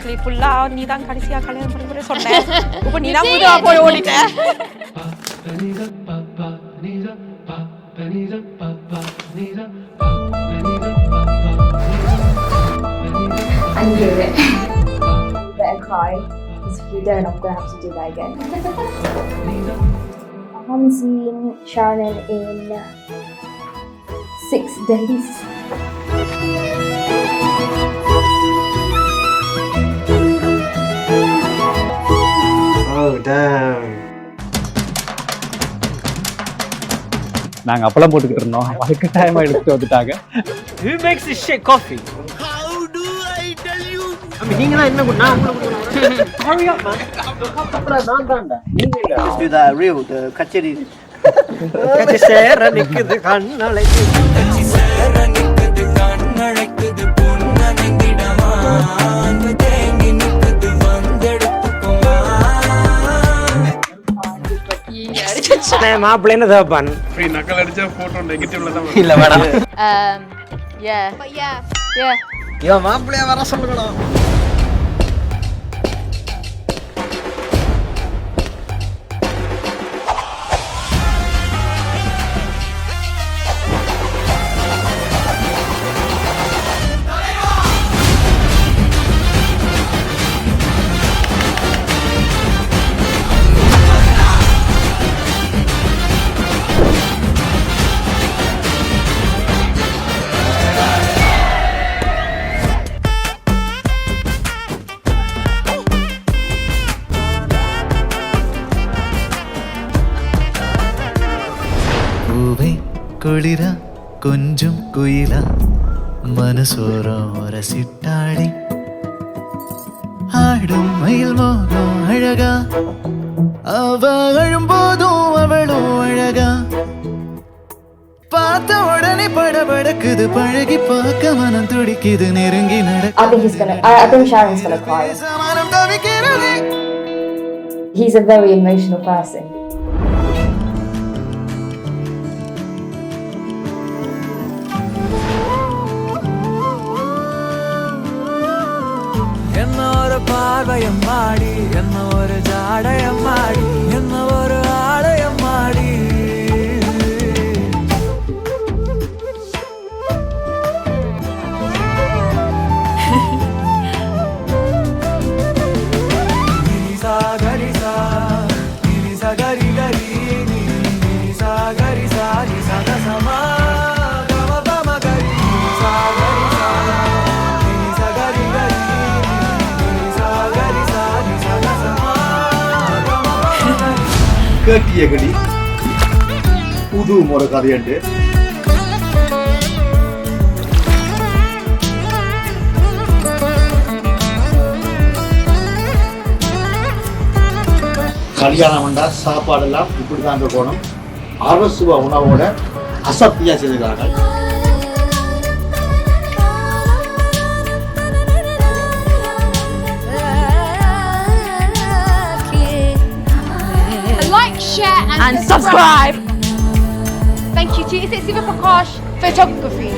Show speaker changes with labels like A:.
A: Actually ஃபுல்லா நீ தான் கடைசியா கல்யாணம் பண்ணி கூட சொன்னேன். இப்போ நீ தான் முதல்ல போய் ஓடிட்ட.
B: I knew it. Better cry, because if you don't, I'm going to have to do that again. I haven't seen Sharon in 6 days.
C: Oh, damn.
D: நாங்க அப்பளம் போட்டுக்கிட்டு இருந்தோம். அதுக்கு டைம் எடுத்துட்டு வந்துட்டாங்க.
C: Who makes this shit coffee? How do I tell you? நீங்களா என்ன நான் உங்களுக்கு Hurry up, man. நான் தான்டா. நீங்க Let's do the real, the கச்சேரி. கச்சேரி சேர நிக்குது கண்ணழைக்குது. கச்சேரி சேர நிக்குது கண்ணழைக்குது பொன்னங்கிடமா. அந்த தேங்கி நிக்குது வந்தெடுத்துக்குமா. நான் மாப்பிள்ளைன்னு தப்பான்.
E: ஃப்ரீ நக்கல் அடிச்சா போட்டோ நெகட்டிவ்ல தான்
C: இல்ல மேடம்.
A: Yeah. But yeah.
C: இவன் மாப்பிள்ளைய வர சொல்லுங்கடா.
F: குளிரா கொஞ்சம் குயிலா மனசோரம் ரசிட்டாடி ஆடும் மயில் மோகம் அழகா அவ அழும்போதும் அவளும் அழகா பார்த்த உடனே படபடக்குது பழகி பார்க்க மனம் துடிக்குது நெருங்கி
B: I think Sharon's gonna cry. He's a very emotional person.
F: என்ன ஒரு பார்வையம் மாடி என்ன ஒரு ஜாடயம் மாடி என்ன ஒரு ஆடயம் மாடி கரி கரி நீ சா கரி சா நீ சா க சமா கம பம கரி சா கரி சா நீ சா கரி கரி நீ சா கரி சா நீ சா க சமா கம பம கரி
G: கேட்டியகடி புது முறை கதையண்டு கல்யாணம் வந்தா சாப்பாடெல்லாம் இப்படிதான் இருக்கணும். அரசுவ உணவோட அசத்தியா செய்திருக்காங்க.
A: Like, share and subscribe. Thank you to Siva Prakash Photography.